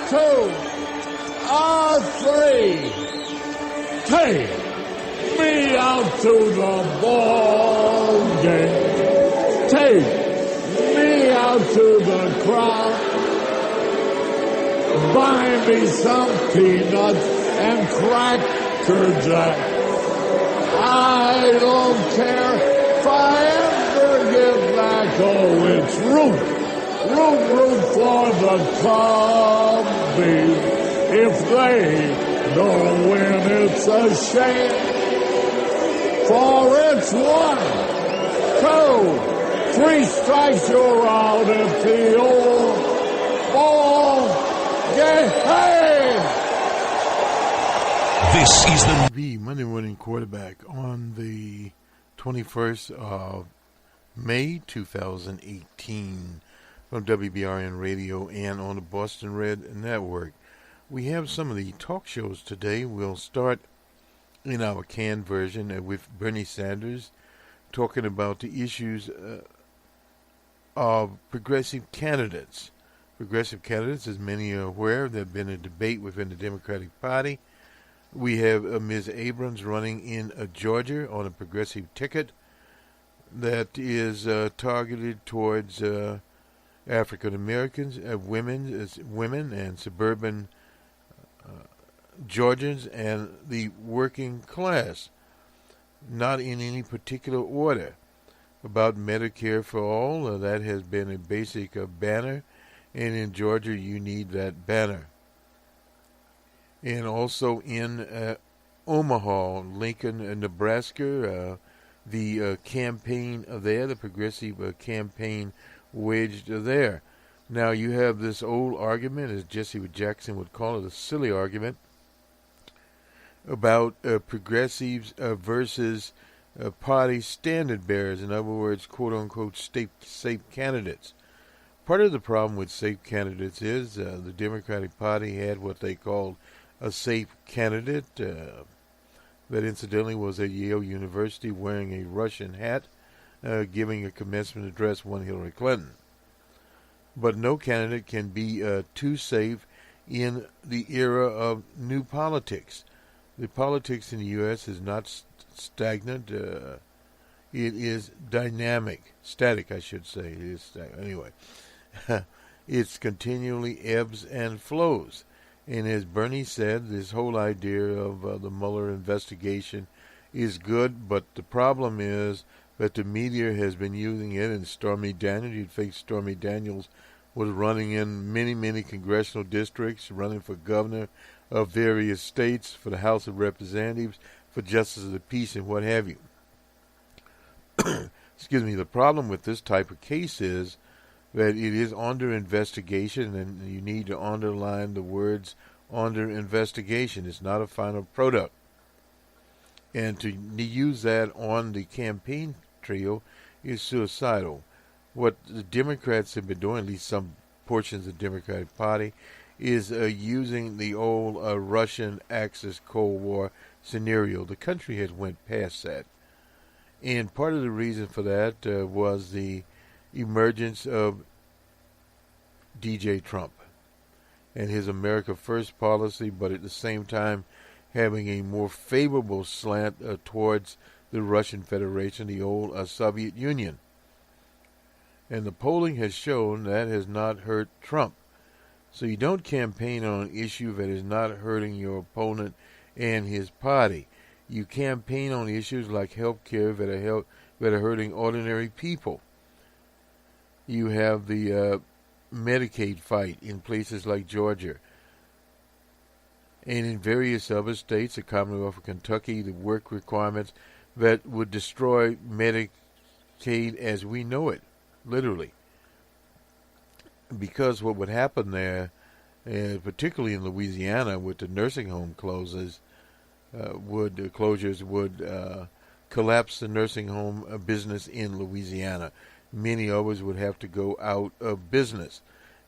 two, three. Take me out to the ball game. Take me out to the crowd. Buy me some peanuts and Cracker Jack. I don't care if I ever get back. Oh, it's root for the Cubbies. If they don't win, it's a shame. For it's 1, 2, 3 strikes, you're out at the old ball game. Hey! This is the Monday Morning Quarterback on the 21st of May 2018 from WBRN Radio and on the Boston Red Network. We have some of the talk shows today. We'll start in our canned version with Bernie Sanders talking about the issues of progressive candidates. Progressive candidates, as many are aware, there have been a debate within the Democratic Party. We have Ms. Abrams running in Georgia on a progressive ticket that is targeted towards African Americans, women and suburban Georgians and the working class, not in any particular order. About Medicare for all, that has been a basic banner, and in Georgia you need that banner. And also in Omaha, Lincoln, Nebraska, the campaign there, the progressive campaign waged there. Now you have this old argument, as Jesse Jackson would call it, a silly argument, about progressives versus party standard bearers, in other words, quote-unquote safe candidates. Part of the problem with safe candidates is the Democratic Party had what they called a safe candidate that incidentally was at Yale University wearing a Russian hat, giving a commencement address, one Hillary Clinton. But no candidate can be too safe in the era of new politics. The politics in the U.S. is not stagnant. It is dynamic. Static, I should say. It is anyway. It's continually ebbs and flows. And as Bernie said, this whole idea of the Mueller investigation is good, but the problem is that the media has been using it, and Stormy Daniels, you'd think Stormy Daniels was running in many congressional districts, running for governor of various states, for the House of Representatives, for Justice of the Peace, and what have you. Excuse me. The problem with this type of case is that it is under investigation, and you need to underline the words under investigation. It's not a final product. And to use that on the campaign trail is suicidal. What the Democrats have been doing, at least some portions of the Democratic Party, is using the old Russian Axis Cold War scenario. The country has went past that. And part of the reason for that was the emergence of DJ Trump and his America First policy, but at the same time having a more favorable slant towards the Russian Federation, the old Soviet Union. And the polling has shown that has not hurt Trump. So you don't campaign on an issue that is not hurting your opponent and his party. You campaign on issues like health care that are hurting ordinary people. You have the Medicaid fight in places like Georgia. And in various other states, the Commonwealth of Kentucky, the work requirements that would destroy Medicaid as we know it, literally. Because what would happen there, particularly in Louisiana, with the nursing home closures would collapse the nursing home business in Louisiana. Many others would have to go out of business.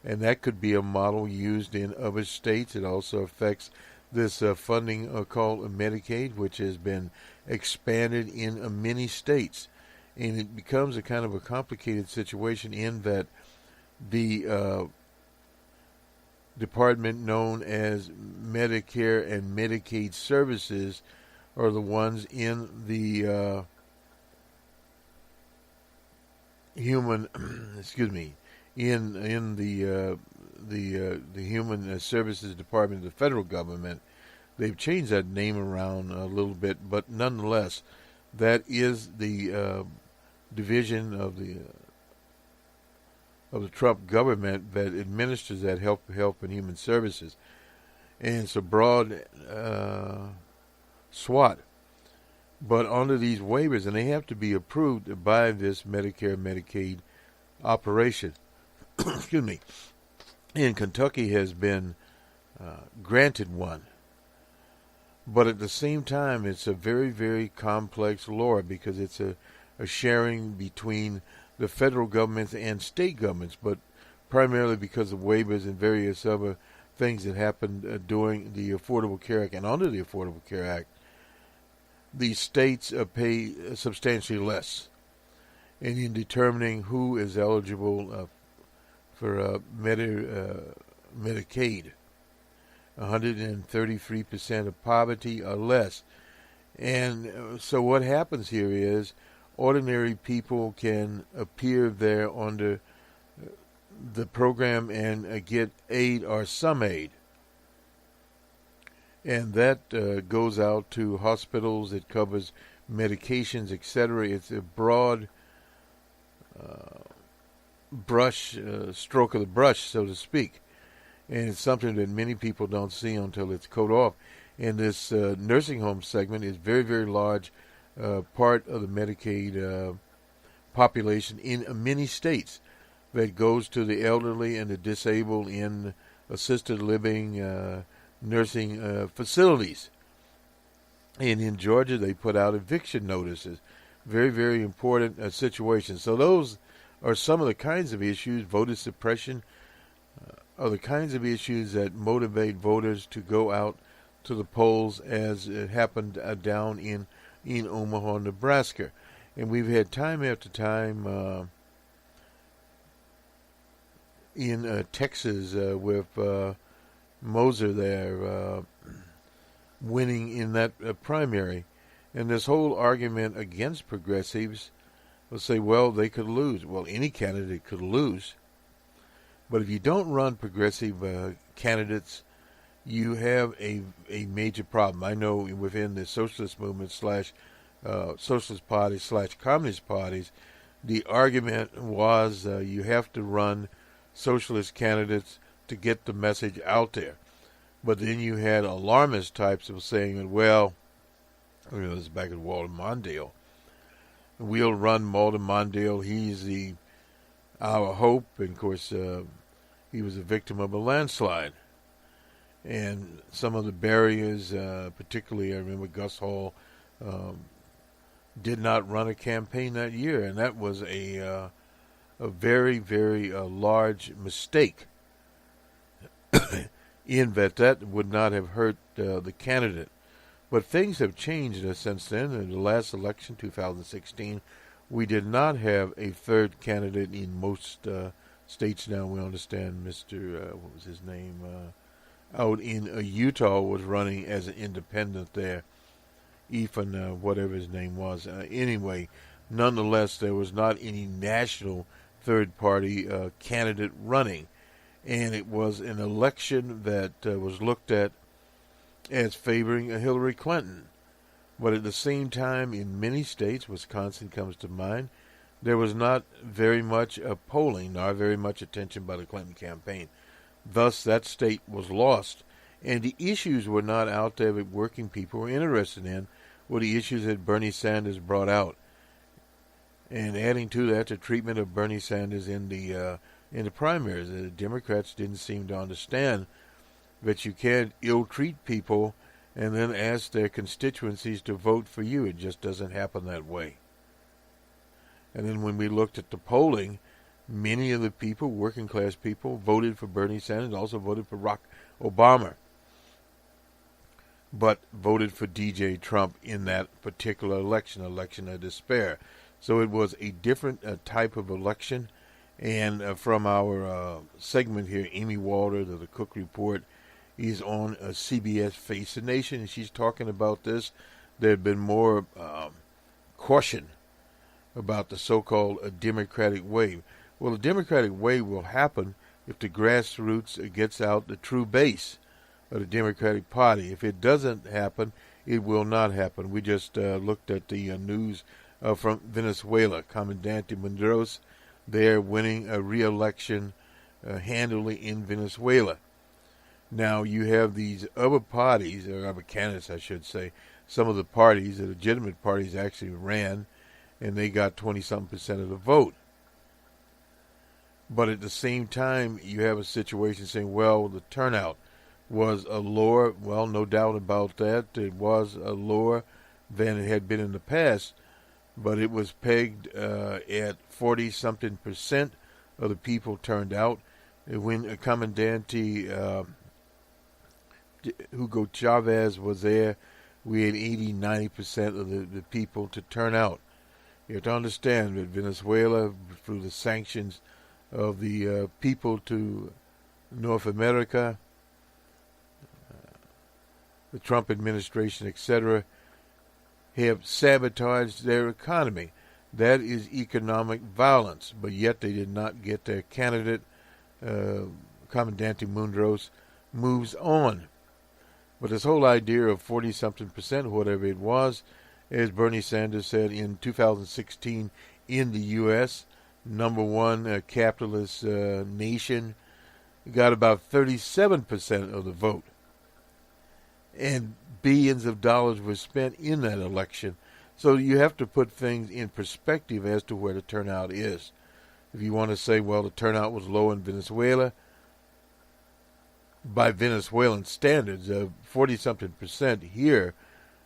And that could be a model used in other states. It also affects this funding called Medicaid, which has been expanded in many states. And it becomes a kind of a complicated situation in that the department known as Medicare and Medicaid Services are the ones in the human, in the Human Services Department of the federal government. They've changed that name around a little bit, but nonetheless, that is the division of the Trump government that administers that health and human services, and it's a broad swath. But under these waivers, and they have to be approved by this Medicare Medicaid operation. Excuse me. And Kentucky has been granted one. But at the same time, it's a very, very complex law because it's a sharing between the federal governments and state governments, but primarily because of waivers and various other things that happened during the Affordable Care Act and under the Affordable Care Act. The states pay substantially less. And in determining who is eligible for Medicaid, 133% of poverty or less. And so what happens here is ordinary people can appear there under the program and get aid or some aid. And that goes out to hospitals. It covers medications, etc. It's a broad stroke of the brush, so to speak. And it's something that many people don't see until it's cut off. And this nursing home segment is very, very large part of the Medicaid population in many states that goes to the elderly and the disabled in assisted living nursing facilities. And in Georgia, they put out eviction notices. Very, very important situation. So those are some of the kinds of issues. Voter suppression are the kinds of issues that motivate voters to go out to the polls, as it happened down in Omaha, Nebraska. And we've had time after time in Texas with Moser there winning in that primary. And this whole argument against progressives will say, well, they could lose. Well, any candidate could lose. But if you don't run progressive candidates, you have a major problem. I know within the socialist movement / socialist parties / communist parties, the argument was you have to run socialist candidates to get the message out there. But then you had alarmist types of saying, well, this is back at Walter Mondale. We'll run Walter Mondale. He's our hope. And, of course, he was a victim of a landslide. And some of the barriers, particularly I remember Gus Hall, did not run a campaign that year. And that was a very, very large mistake in that would not have hurt the candidate. But things have changed since then. In the last election, 2016, we did not have a third candidate in most states now. We understand Mr. What was his name? Out in Utah was running as an independent there. Ethan, whatever his name was. Anyway, nonetheless, there was not any national third-party candidate running. And it was an election that was looked at as favoring Hillary Clinton. But at the same time, in many states, Wisconsin comes to mind, there was not very much polling, nor very much attention by the Clinton campaign. Thus, that state was lost. And the issues were not out there that working people were interested in, were the issues that Bernie Sanders brought out. And adding to that, the treatment of Bernie Sanders in the primaries. The Democrats didn't seem to understand that you can't ill-treat people and then ask their constituencies to vote for you. It just doesn't happen that way. And then when we looked at the polling, many of the people, working-class people, voted for Bernie Sanders, also voted for Barack Obama, but voted for D.J. Trump in that particular election of despair. So it was a different type of election, And from our segment here, Amy Walter, the Cook Report, is on CBS Face the Nation, and she's talking about this. There had been more caution about the so-called Democratic wave. Well, the Democratic wave will happen if the grassroots gets out the true base of the Democratic Party. If it doesn't happen, it will not happen. We just looked at the news from Venezuela. Comandante Munoz, they're winning a re-election handily in Venezuela. Now, you have these other parties, or other candidates, I should say. Some of the parties, the legitimate parties, actually ran, and they got 20-something% of the vote. But at the same time, you have a situation saying, well, the turnout was lower. Well, no doubt about that. It was lower than it had been in the past, but it was pegged at 40-something% of the people turned out. When Comandante Hugo Chavez was there, we had 80-90% of the people to turn out. You have to understand that Venezuela, through the sanctions of the people to North America, the Trump administration, etc., have sabotaged their economy. That is economic violence, but yet they did not get their candidate. Comandante Munoz moves on. But this whole idea of 40-something%, whatever it was, as Bernie Sanders said in 2016 in the U.S., number one capitalist nation, got about 37% of the vote. And billions of dollars were spent in that election. So you have to put things in perspective as to where the turnout is. If you want to say, well, the turnout was low in Venezuela, by Venezuelan standards, 40-something% here,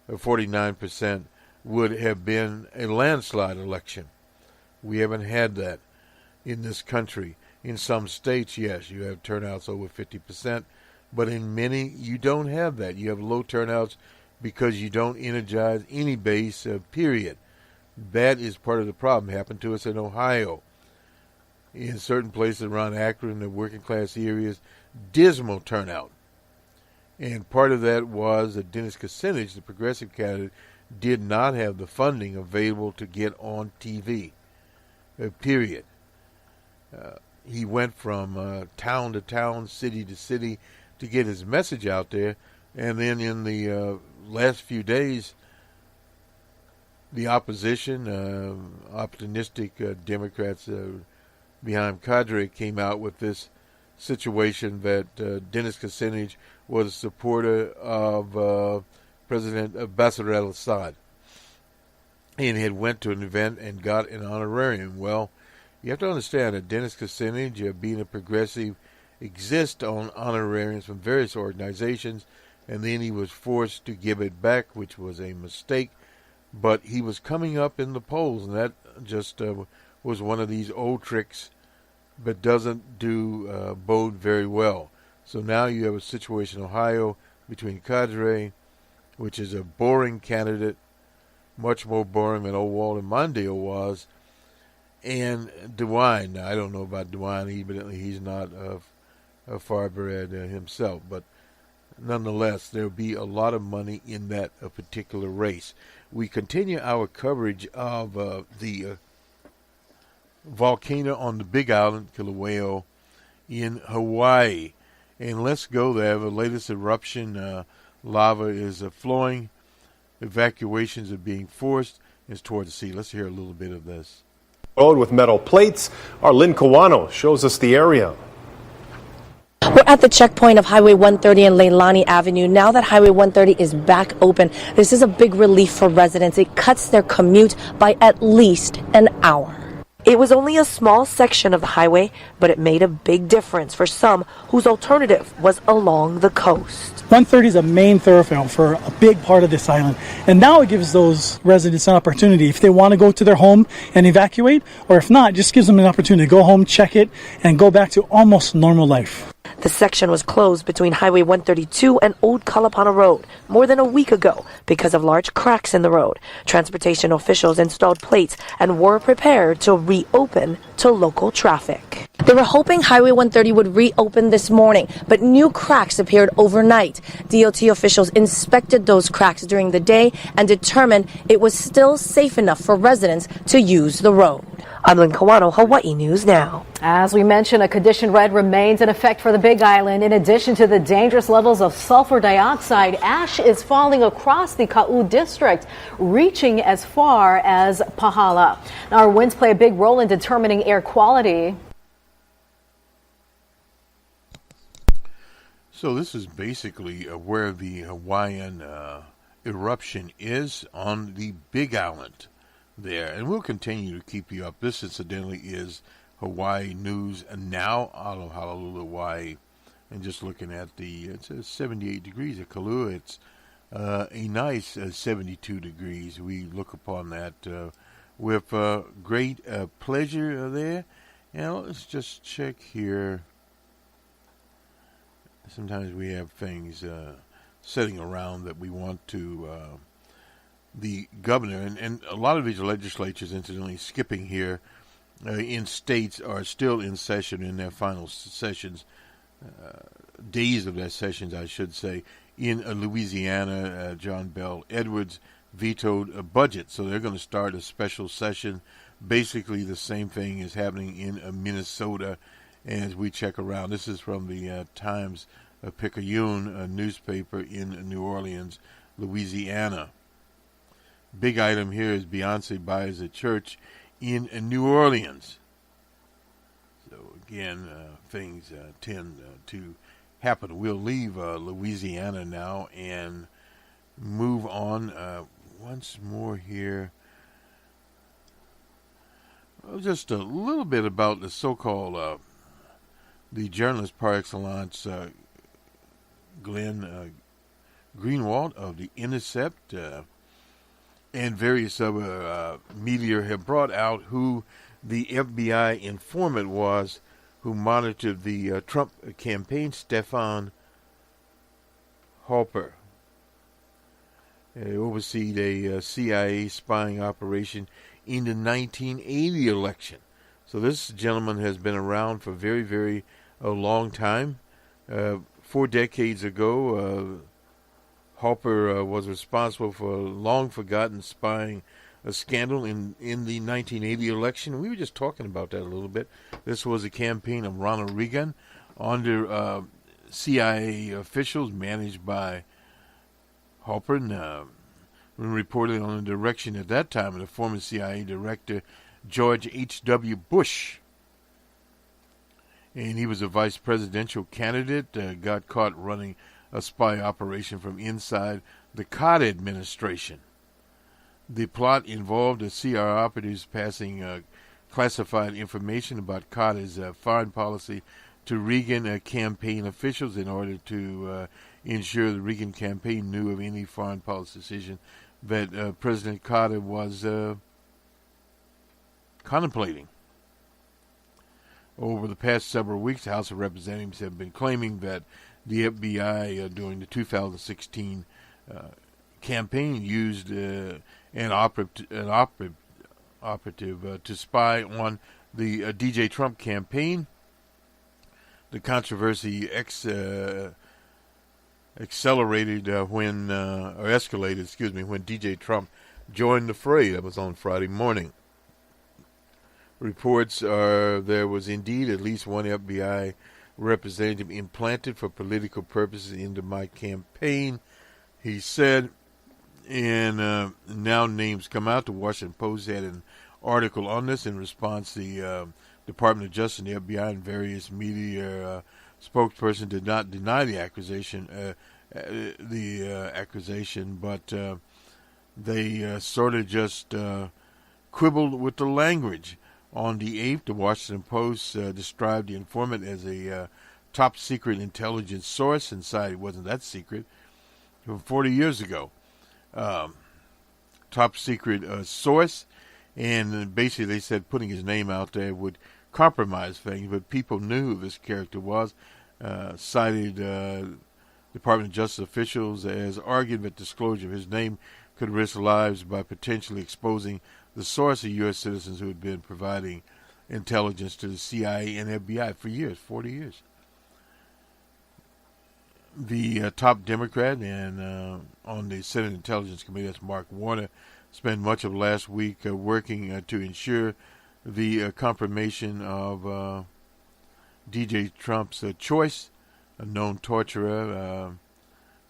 49% would have been a landslide election. We haven't had that in this country. In some states, yes, you have turnouts over 50%, but in many, you don't have that. You have low turnouts because you don't energize any base, period. That is part of the problem. Happened to us in Ohio. In certain places around Akron, the working class areas, dismal turnout. And part of that was that Dennis Kucinich, the progressive candidate, did not have the funding available to get on TV, period. He went from town to town, city to city to get his message out there. And then in the last few days, the opposition, opportunistic Democrats behind Cadre came out with this situation that Dennis Kucinich was a supporter of President Bashar al-Assad and had went to an event and got an honorarium. Well, you have to understand that Dennis Kucinich, being a progressive, exists on honorariums from various organizations, and then he was forced to give it back, which was a mistake. But he was coming up in the polls, and that just was one of these old tricks but doesn't bode very well. So now you have a situation in Ohio between Cadre, which is a boring candidate, much more boring than old Walter Mondale was, and DeWine. Now, I don't know about DeWine. Evidently, he's not a far-bred himself, but nonetheless, there will be a lot of money in that particular race. We continue our coverage of the volcano on the Big Island, Kilauea, in Hawaii. And let's go there. The latest eruption, lava is flowing. Evacuations are being forced. It's toward the sea. Let's hear a little bit of this. Road with metal plates. Our Lynn Kawano shows us the area. We're at the checkpoint of Highway 130 and Leilani Avenue. Now that Highway 130 is back open, this is a big relief for residents. It cuts their commute by at least an hour. It was only a small section of the highway, but it made a big difference for some whose alternative was along the coast. 130 is a main thoroughfare for a big part of this island, and now it gives those residents an opportunity if they want to go to their home and evacuate, or if not, just gives them an opportunity to go home, check it, and go back to almost normal life. The section was closed between Highway 132 and Old Kalapana Road more than a week ago because of large cracks in the road. Transportation officials installed plates and were prepared to reopen to local traffic. They were hoping Highway 130 would reopen this morning, but new cracks appeared overnight. DOT officials inspected those cracks during the day and determined it was still safe enough for residents to use the road. I'm Lynn Kawano, Hawaii News Now. As we mentioned, a condition red remains in effect for the Big Island. In addition to the dangerous levels of sulfur dioxide, ash is falling across the Ka'u district, reaching as far as Pahala. Now, our winds play a big role in determining air quality. So this is basically where the Hawaiian eruption is on the Big Island there, and we'll continue to keep you up. This incidentally is Hawaii News Now out of Honolulu, Hawaii, and just looking at it's 78 degrees at Kailua. It's a nice 72 degrees. We look upon that with great pleasure there. Now let's just check here. Sometimes we have things sitting around that we want to the governor, and a lot of these legislatures, incidentally, skipping here in states are still in session in their final sessions, days of their sessions, I should say. In Louisiana, John Bell Edwards vetoed a budget, so they're going to start a special session. Basically, the same thing is happening in Minnesota as we check around. This is from the Picayune newspaper in New Orleans, Louisiana. Big item here is Beyonce buys a church in New Orleans. So again, things tend to happen. We'll leave Louisiana now and move on once more here. Well, just a little bit about the so-called the journalist par excellence, Glenn Greenwald of The Intercept, and various other media have brought out who the FBI informant was who monitored the Trump campaign, Stefan Halper. He overseed a CIA spying operation in the 1980 election. So this gentleman has been around for very, very a long time. 4 decades ago, Halper was responsible for a long-forgotten spying scandal in the 1980 election. We were just talking about that a little bit. This was a campaign of Ronald Reagan under CIA officials managed by Halper, and reported on the direction at that time of the former CIA director George H.W. Bush. And he was a vice presidential candidate, got caught running a spy operation from inside the Carter administration. The plot involved the CIA operatives passing classified information about Carter's foreign policy to Reagan campaign officials in order to ensure the Reagan campaign knew of any foreign policy decision that President Carter was contemplating. Over the past several weeks, the House of Representatives have been claiming that the FBI during the 2016 campaign used an operative to spy on the DJ Trump campaign. The controversy escalated when DJ Trump joined the fray. That was on Friday morning. Reports are there was indeed at least one FBI representative implanted for political purposes into my campaign, he said. And now names come out. The Washington Post had an article on this. In response, the Department of Justice and the FBI and various media spokesperson did not deny the accusation, but they sort of just quibbled with the language. On the 8th, the Washington Post described the informant as a top-secret intelligence source, and said it wasn't that secret, from 40 years ago. Top-secret source, and basically they said putting his name out there would compromise things, but people knew who this character was. cited Department of Justice officials as arguing that disclosure of his name could risk lives by potentially exposing the source of U.S. citizens who had been providing intelligence to the CIA and FBI for years, 40 years. The top Democrat and on the Senate Intelligence Committee, that's Mark Warner, spent much of last week working to ensure the confirmation of DJ Trump's choice, a known torturer,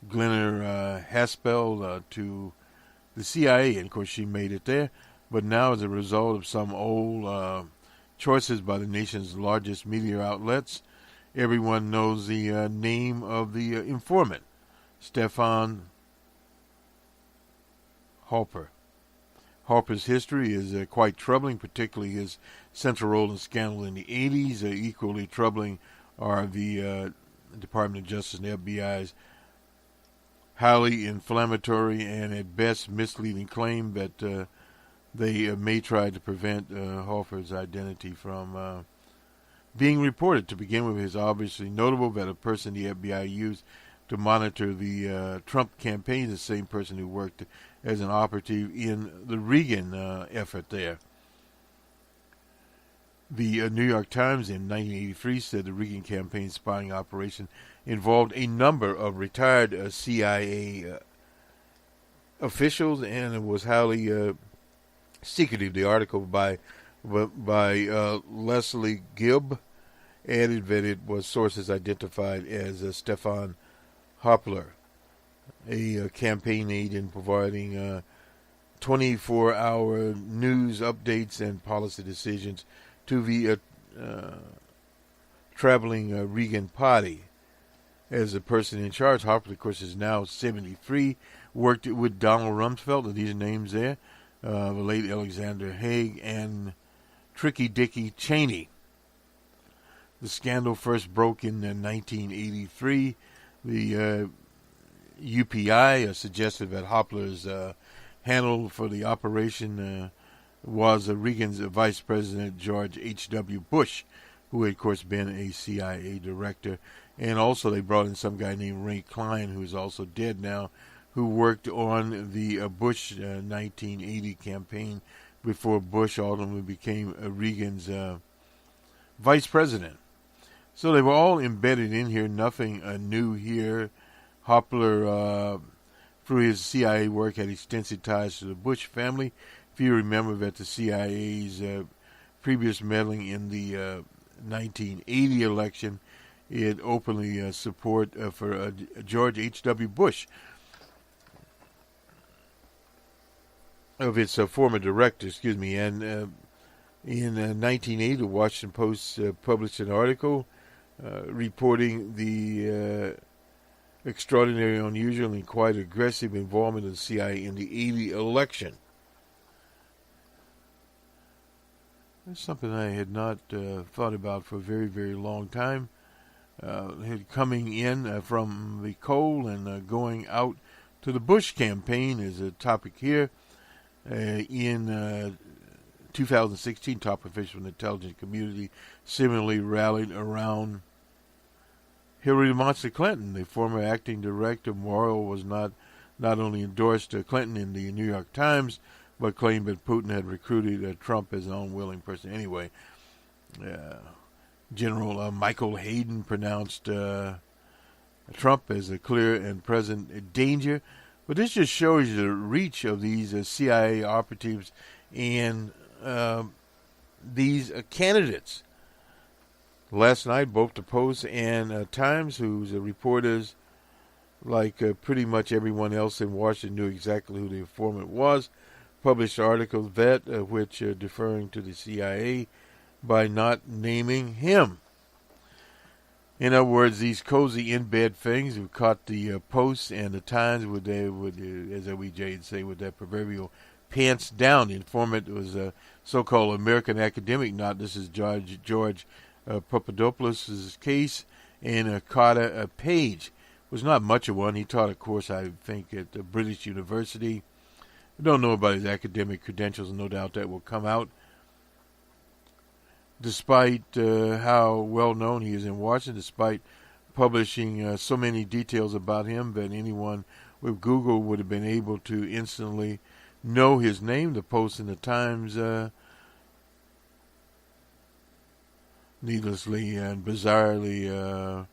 Glenn Haspel, to the CIA. And, of course, she made it there. But now, as a result of some old choices by the nation's largest media outlets, everyone knows the name of the informant, Stefan Halper. Halper's history is quite troubling, particularly his central role in scandal in the 80s. Equally troubling are the Department of Justice and FBI's highly inflammatory and at best misleading claim that they may try to prevent Halper's identity from being reported. To begin with, it's obviously notable that a person the FBI used to monitor the Trump campaign is the same person who worked as an operative in the Reagan effort there. The New York Times in 1983 said the Reagan campaign spying operation involved a number of retired CIA officials, and it was highly secretive. The article by Leslie Gibb added that it was sources identified as Stefan Hoppler, a campaign aide in providing 24-hour news updates and policy decisions to the traveling Reagan party. As a person in charge, Hoppler, of course, is now 73, worked with Donald Rumsfeld, and these are names there, the late Alexander Haig, and Tricky Dicky Cheney. The scandal first broke in 1983. The UPI suggested that Hoppler's handle for the operation was Reagan's Vice President George H.W. Bush, who had, of course, been a CIA director. And also they brought in some guy named Ray Klein, who's also dead now, who worked on the Bush 1980 campaign before Bush ultimately became Reagan's vice president. So they were all embedded in here, nothing new here. Hoppler, through his CIA work, had extensive ties to the Bush family. If you remember that the CIA's previous meddling in the 1980 election, it openly support for George H.W. Bush, of its former director, and in 1980, the Washington Post published an article reporting the extraordinary, unusual, and quite aggressive involvement of the CIA in the 80 election. That's something I had not thought about for a very, very long time. Coming in from the coal and going out to the Bush campaign is a topic here. In 2016, top officials from the intelligence community similarly rallied around Hillary Monster Clinton. The former acting director, Morrill, was not only endorsed Clinton in the New York Times, but claimed that Putin had recruited Trump as an unwilling person. Anyway, General Michael Hayden pronounced Trump as a clear and present danger. But this just shows you the reach of these CIA operatives and these candidates. Last night, both the Post and Times, whose reporters, like pretty much everyone else in Washington, knew exactly who the informant was, published articles that which deferring to the CIA by not naming him. In other words, these cozy in-bed things who caught the Post and the Times with as OEJ would say, with their proverbial pants down. The informant was a so-called American academic. This is George Papadopoulos' case, and Carter Page was not much of one. He taught a course, I think, at the British University. I don't know about his academic credentials, and no doubt that will come out. Despite how well known he is in Washington, despite publishing so many details about him that anyone with Google would have been able to instantly know his name. The Post and the Times needlessly and bizarrely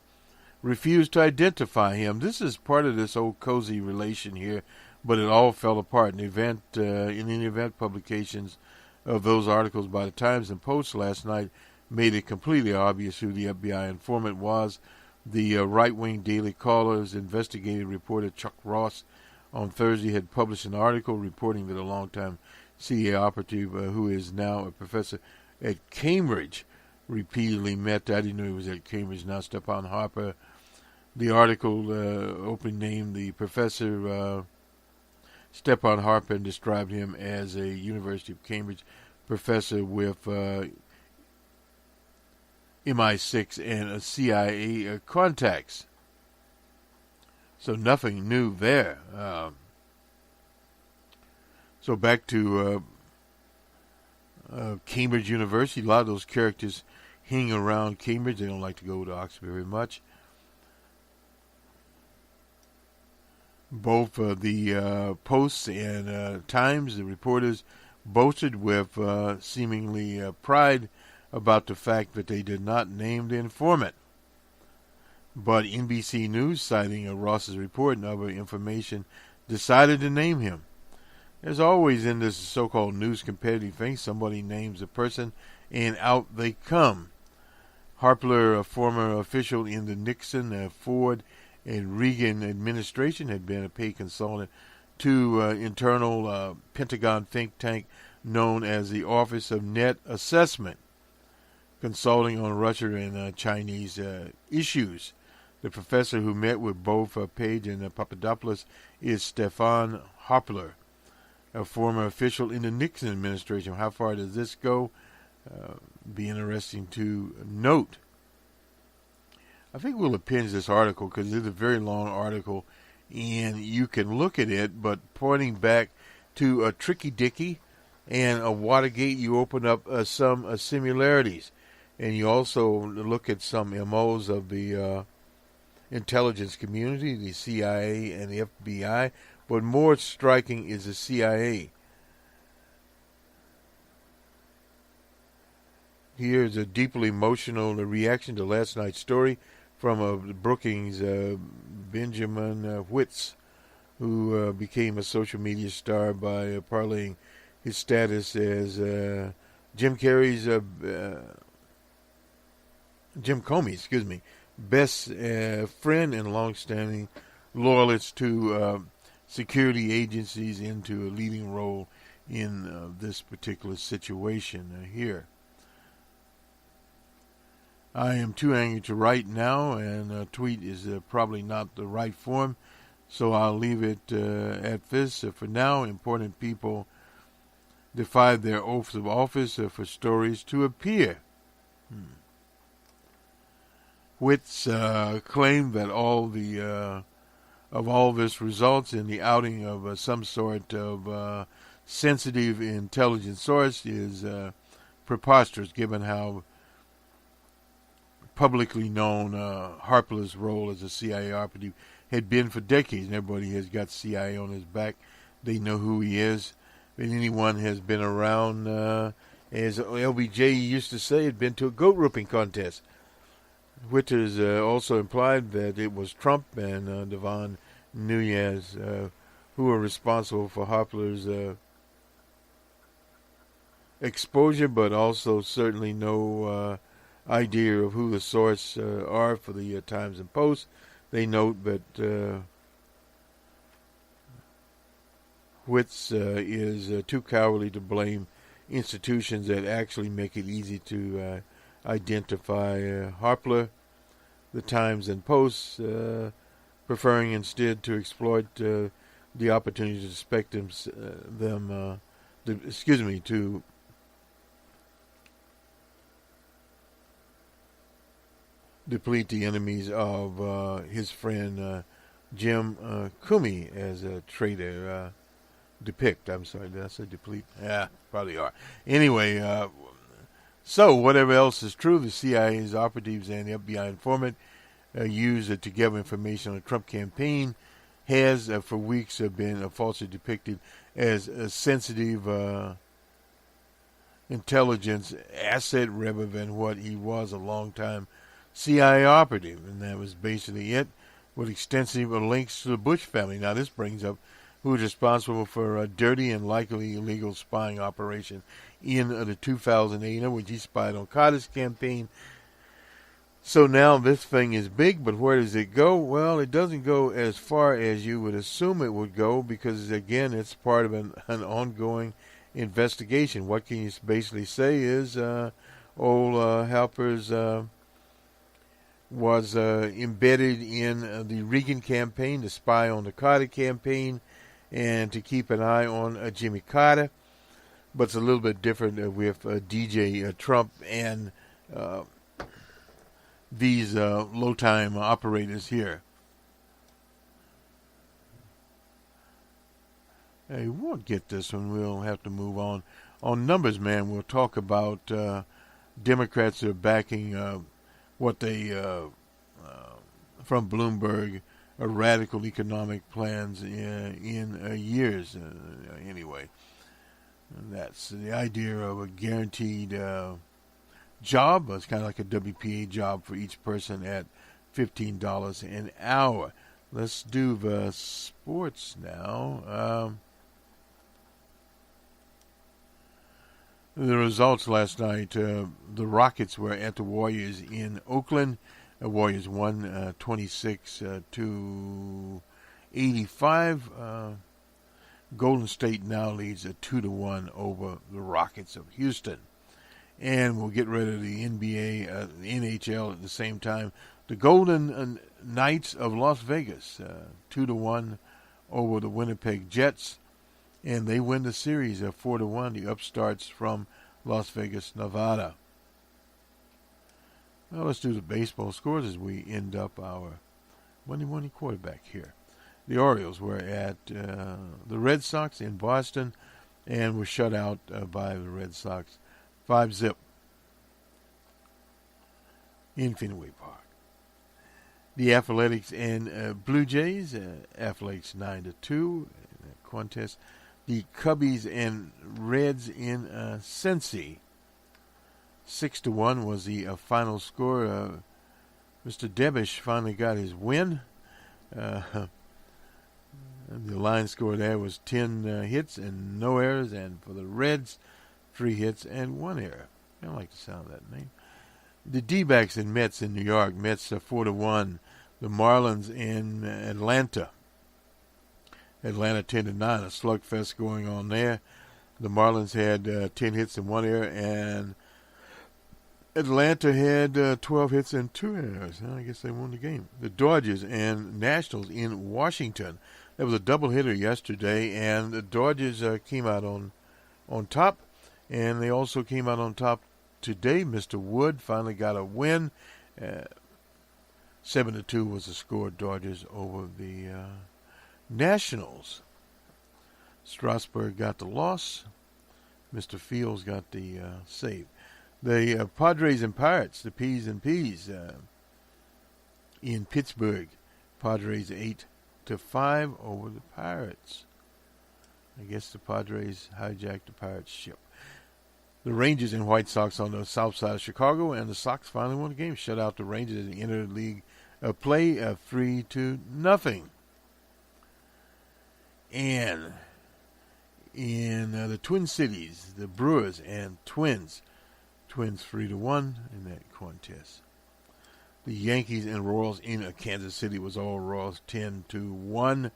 refused to identify him. This is part of this old cozy relation here, but it all fell apart. In any event, publications of those articles by the Times and Post last night made it completely obvious who the FBI informant was. The right-wing Daily Caller's investigative reporter Chuck Ross on Thursday had published an article reporting that a longtime CIA operative who is now a professor at Cambridge repeatedly met. I didn't know he was at Cambridge now. Stepan Harper. The article openly named the professor Stepan Harper and described him as a University of Cambridge professor with MI6 and CIA contacts. So nothing new there. So back to Cambridge University. A lot of those characters hang around Cambridge. They don't like to go to Oxford very much. Both the Post and Times, the reporters, boasted with seemingly pride about the fact that they did not name the informant. But NBC News, citing Ross's report and other information, decided to name him. There's always in this so-called news competitive thing, somebody names a person and out they come. Harper, a former official in the Nixon, Ford, and Reagan administration, had been a paid consultant to internal Pentagon think tank known as the Office of Net Assessment, consulting on Russia and Chinese issues. The professor who met with both Page and Papadopoulos is Stefan Harper, a former official in the Nixon administration. How far does this go? Be interesting to note. I think we'll append this article because it's a very long article, and you can look at it, but pointing back to a Tricky Dicky and a Watergate, you open up some similarities. And you also look at some MOs of the intelligence community, the CIA and the FBI, but more striking is the CIA. Here's a deeply emotional reaction to last night's story from Brookings Benjamin Whitz, who became a social media star by parlaying his status as Jim Comey's, best friend and long-standing loyalist to security agencies into a leading role in this particular situation here. I am too angry to write now, and tweet is probably not the right form, so I'll leave it at this. For now, important people defied their oaths of office for stories to appear. Whitz claimed that all this results in the outing of some sort of sensitive intelligence source is preposterous, given how publicly known Harper's role as a CIA operative had been for decades. And everybody has got CIA on his back. They know who he is. And anyone has been around, as LBJ used to say, had been to a goat roping contest. Which is also implied that it was Trump and Devon Nunes who were responsible for Harper's exposure, but also certainly no idea of who the source are for the Times and Post. They note that Whitz is too cowardly to blame institutions that actually make it easy to identify Harper. The Times and Post preferring instead to exploit the opportunity to suspect to deplete the enemies of his friend Jim Comey as a traitor. Depict. I'm sorry, did I say deplete? Yeah, probably are. Anyway, so whatever else is true, the CIA's operatives and the FBI informant used to gather information on the Trump campaign has for weeks been falsely depicted as a sensitive intelligence asset rather than what he was, a long-time CIA operative. And that was basically it, with extensive links to the Bush family. Now this brings up who is responsible for a dirty and likely illegal spying operation in the 2008, which he spied on Carter's campaign. So now this thing is big, but where does it go? Well, it doesn't go as far as you would assume it would go because, again, it's part of an ongoing investigation. What can you basically say is Halpers was embedded in the Reagan campaign to spy on the Carter campaign and to keep an eye on Jimmy Carter. But it's a little bit different with DJ Trump and these low-time operators here. Hey, we won't get this one. We'll have to move on. On Numbers Man, we'll talk about Democrats that are backing what they, from Bloomberg, radical economic plans in years, anyway. And that's the idea of a guaranteed job. It's kind of like a WPA job for each person at $15 an hour. Let's do the sports now. The results last night, the Rockets were at the Warriors in Oakland. The Warriors won 26 to 85. Golden State now leads 2-1 over the Rockets of Houston. And we'll get rid of the NBA, the NHL at the same time. The Golden Knights of Las Vegas, 2-1 over the Winnipeg Jets. And they win the series 4-1, the upstarts from Las Vegas, Nevada. Well, let's do the baseball scores as we end up our Monday morning quarterback here. The Orioles were at the Red Sox in Boston and were shut out by the Red Sox 5-0 in Fenway Park. The Athletics and Blue Jays, Athletics 9-2 in that contest. The Cubbies and Reds in Cincy, 6-1 was the final score. Mr. Debish finally got his win. The line score there was 10 hits and no errors, and for the Reds, 3 hits and 1 error. I don't like the sound of that name. The D-backs and Mets in New York, Mets 4-1. The Marlins in Atlanta. Atlanta 10-9, a slugfest going on there. The Marlins had 10 hits and 1 error, and Atlanta had 12 hits and 2 errors. I guess they won the game. The Dodgers and Nationals in Washington. There was a doubleheader yesterday, and the Dodgers came out on top, and they also came out on top today. Mr. Wood finally got a win. 7-2 was the score. Dodgers over the Nationals. Strasburg got the loss. Mr. Fields got the save. The Padres and Pirates, the P's and P's in Pittsburgh. Padres 8-5 over the Pirates. I guess the Padres hijacked the Pirates ship. The Rangers and White Sox on the south side of Chicago, and the Sox finally won the game. Shut out the Rangers as they entered the league play 3-0. And in the Twin Cities, the Brewers and Twins 3-1 in that contest. The Yankees and Royals in Kansas City was all Royals 10-1.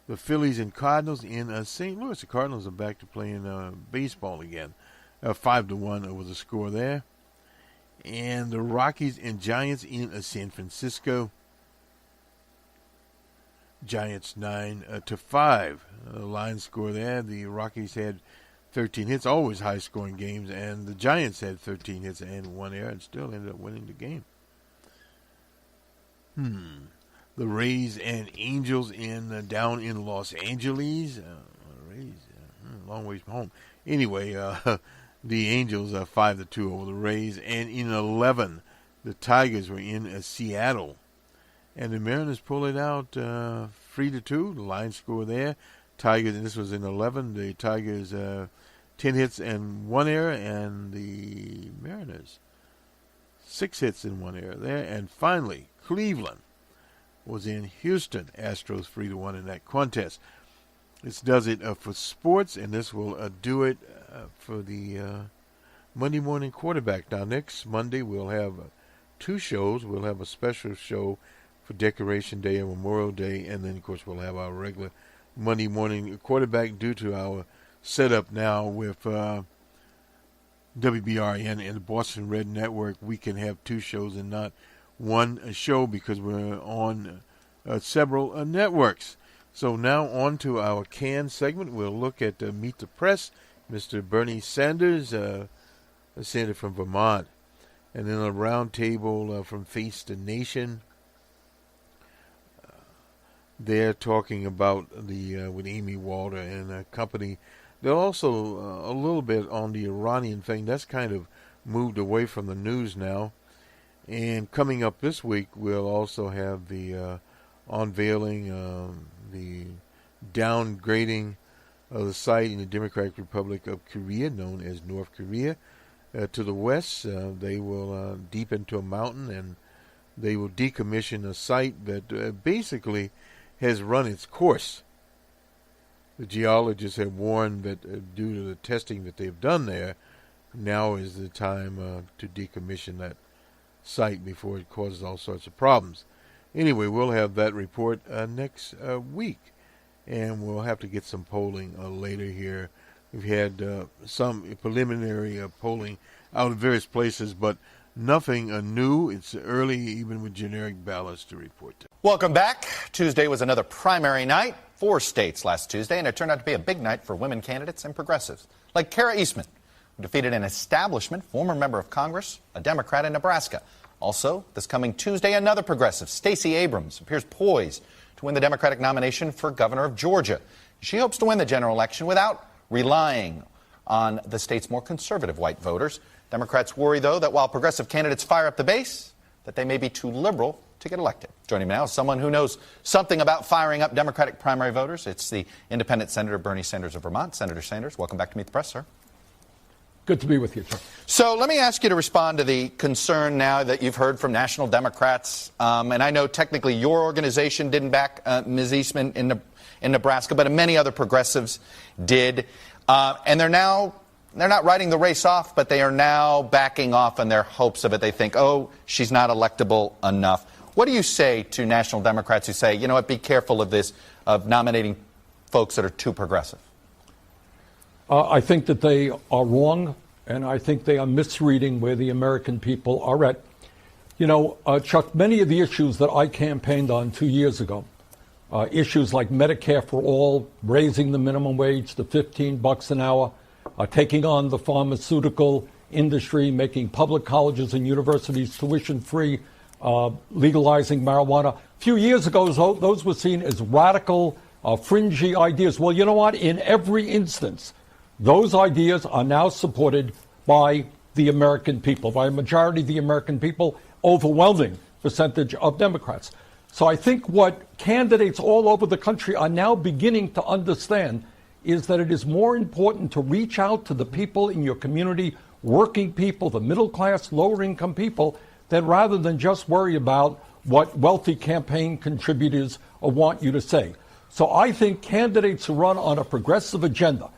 The Phillies and Cardinals in St. Louis. The Cardinals are back to playing baseball again. 5-1 over the score there. And the Rockies and Giants in San Francisco. Giants 9-5. The line score there. The Rockies had 13 hits, always high-scoring games, and the Giants had 13 hits and 1 error, and still ended up winning the game. The Rays and Angels down in Los Angeles. Rays, long ways from home. Anyway, the Angels 5-2 over the Rays, and in 11 the Tigers were in Seattle, and the Mariners pulled it out 3-2. The line score there. Tigers, and this was in 11. The Tigers 10 hits and 1 error, and the Mariners 6 hits and 1 error there. And finally, Cleveland was in Houston. Astros 3-1 in that contest. This does it for sports, and this will do it for the Monday morning quarterback. Now, next Monday we'll have 2 shows. We'll have a special show for Decoration Day and Memorial Day, and then, of course, we'll have our regular Monday morning quarterback due to our setup now with WBRN and the Boston Red Network. We can have 2 shows and not one show because we're on several networks. So now on to our canned segment. We'll look at Meet the Press, Mr. Bernie Sanders, a senator from Vermont, and then a round table from Face the Nation. They're talking about the with Amy Walter and company. They're also a little bit on the Iranian thing. That's kind of moved away from the news now. And coming up this week, we'll also have the unveiling, the downgrading of the site in the Democratic Republic of Korea, known as North Korea. To the west, they will deep into a mountain, and they will decommission a site that basically has run its course. The geologists have warned that due to the testing that they've done there, now is the time to decommission that site before it causes all sorts of problems. Anyway, we'll have that report next week, and we'll have to get some polling later here. We've had some preliminary polling out of various places, but nothing new. It's early, even with generic ballots to report. Welcome back. Tuesday was another primary night. 4 states last Tuesday, and it turned out to be a big night for women candidates and progressives, like Kara Eastman, who defeated an establishment former member of Congress, a Democrat in Nebraska. Also, this coming Tuesday, another progressive, Stacey Abrams, appears poised to win the Democratic nomination for governor of Georgia. She hopes to win the general election without relying on the state's more conservative white voters. Democrats worry, though, that while progressive candidates fire up the base, that they may be too liberal to get elected. Joining me now is someone who knows something about firing up Democratic primary voters. It's the independent Senator Bernie Sanders of Vermont. Senator Sanders, welcome back to Meet the Press, sir. Good to be with you, sir. So let me ask you to respond to the concern now that you've heard from national Democrats. And I know technically your organization didn't back Ms. Eastman in Nebraska, but many other progressives did. And they're not writing the race off, but they are now backing off on their hopes of it. They think, oh, she's not electable enough. What do you say to national Democrats who say, you know what, be careful of this, of nominating folks that are too progressive? I think that they are wrong, and I think they are misreading where the American people are at. You know, Chuck, many of the issues that I campaigned on 2 years ago, issues like Medicare for all, raising the minimum wage to $15 an hour, taking on the pharmaceutical industry, making public colleges and universities tuition-free, legalizing marijuana. A few years ago, those were seen as radical, fringy ideas. Well, you know what? In every instance, those ideas are now supported by the American people, by a majority of the American people, overwhelming percentage of Democrats. So I think what candidates all over the country are now beginning to understand is that it is more important to reach out to the people in your community, working people, the middle class, lower income people, than rather than just worry about what wealthy campaign contributors want you to say. So I think candidates who run on a progressive agenda,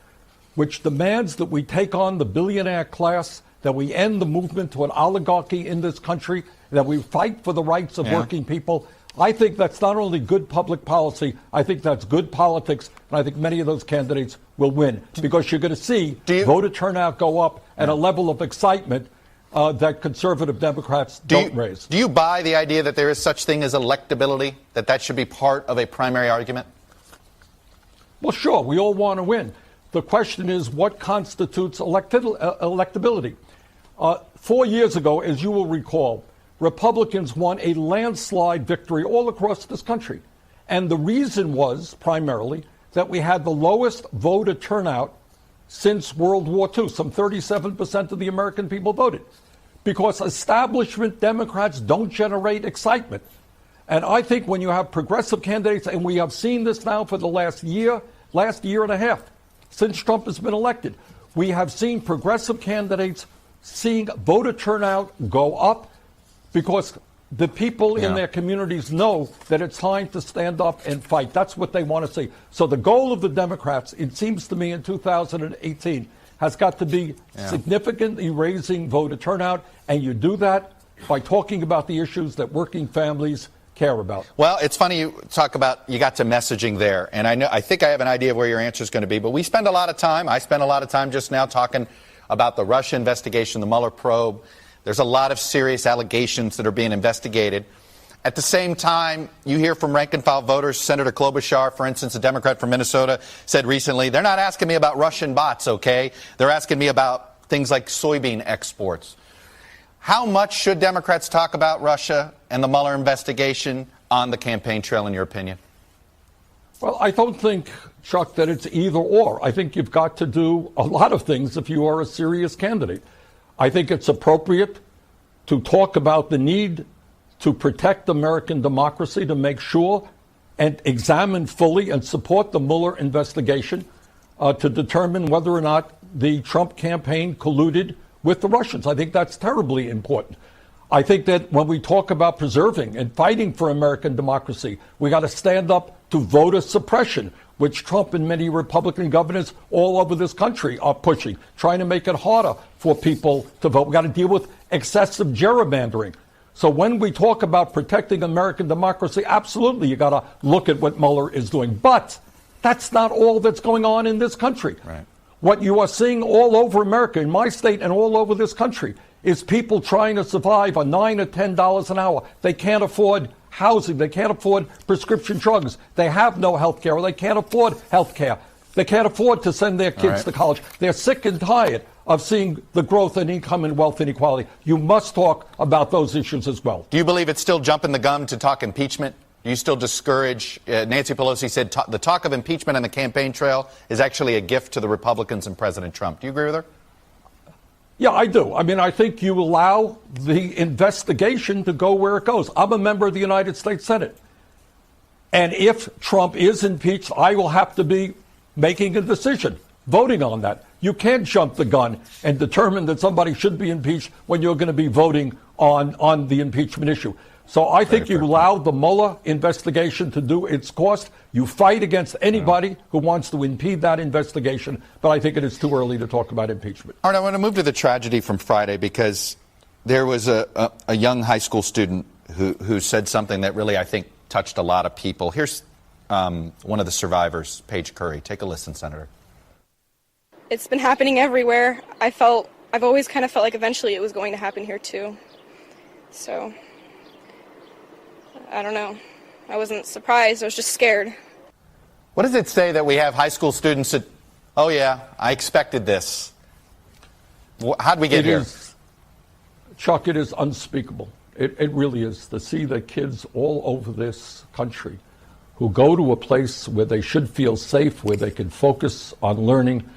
which demands that we take on the billionaire class, that we end the movement to an oligarchy in this country, that we fight for the rights of working people. I think that's not only good public policy, I think that's good politics, and I think many of those candidates will win, because you're going to see voter turnout go up at a level of excitement that conservative Democrats don't raise. Do you buy the idea that there is such thing as electability, that should be part of a primary argument? Well, sure, we all want to win. The question is, what constitutes electability? 4 years ago, as you will recall, Republicans won a landslide victory all across this country. And the reason was, primarily, that we had the lowest voter turnout since World War II. Some 37% of the American people voted. because establishment Democrats don't generate excitement. And I think when you have progressive candidates, and we have seen this now for the last year and a half, since Trump has been elected, we have seen progressive candidates seeing voter turnout go up because the people in their communities know that it's time to stand up and fight. That's what they want to see. So the goal of the Democrats, it seems to me, in 2018, has got to be significantly raising voter turnout, and you do that by talking about the issues that working families care about. Well, it's funny you talk about you got to messaging there, and I think I have an idea of where your answer is going to be, but I spent a lot of time just now talking about the Russia investigation, the Mueller probe. There's a lot of serious allegations that are being investigated. At the same time, you hear from rank-and-file voters. Senator Klobuchar, for instance, a Democrat from Minnesota, said recently, they're not asking me about Russian bots, okay? They're asking me about things like soybean exports. How much should Democrats talk about Russia and the Mueller investigation on the campaign trail, in your opinion? Well, I don't think, Chuck, that it's either or. I think you've got to do a lot of things if you are a serious candidate. I think it's appropriate to talk about the need to protect American democracy, to make sure and examine fully and support the Mueller investigation to determine whether or not the Trump campaign colluded with the Russians. I think that's terribly important. I think that when we talk about preserving and fighting for American democracy, we got to stand up to voter suppression, which Trump and many Republican governors all over this country are pushing, trying to make it harder for people to vote. We got to deal with excessive gerrymandering. So when we talk about protecting American democracy, absolutely, you got to look at what Mueller is doing. But that's not all that's going on in this country. Right. What you are seeing all over America, in my state and all over this country, is people trying to survive on $9 or $10 an hour. They can't afford housing. They can't afford prescription drugs. They have no health care, or they can't afford health care. They can't afford to send their kids to college. They're sick and tired of seeing the growth in income and wealth inequality. You must talk about those issues as well. Do you believe it's still jumping the gun to talk impeachment? Do you still discourage? Nancy Pelosi said the talk of impeachment on the campaign trail is actually a gift to the Republicans and President Trump. Do you agree with her? Yeah, I do. I mean, I think you allow the investigation to go where it goes. I'm a member of the United States Senate. And if Trump is impeached, I will have to be making a decision, voting on that. You can't jump the gun and determine that somebody should be impeached when you're going to be voting on the impeachment issue. So I think you allow the Mueller investigation to do its course. You fight against anybody who wants to impede that investigation. But I think it is too early to talk about impeachment. All right, I want to move to the tragedy from Friday, because there was a young high school student who said something that really, I think, touched a lot of people. Here's one of the survivors, Paige Curry. Take a listen, Senator. It's been happening everywhere. I've always kind of felt like eventually it was going to happen here too. So, I don't know. I wasn't surprised. I was just scared. What does it say that we have high school students that, oh yeah, I expected this? How'd we get here? Chuck, it is unspeakable. It really is. To see the kids all over this country who go to a place where they should feel safe, where they can focus on learning,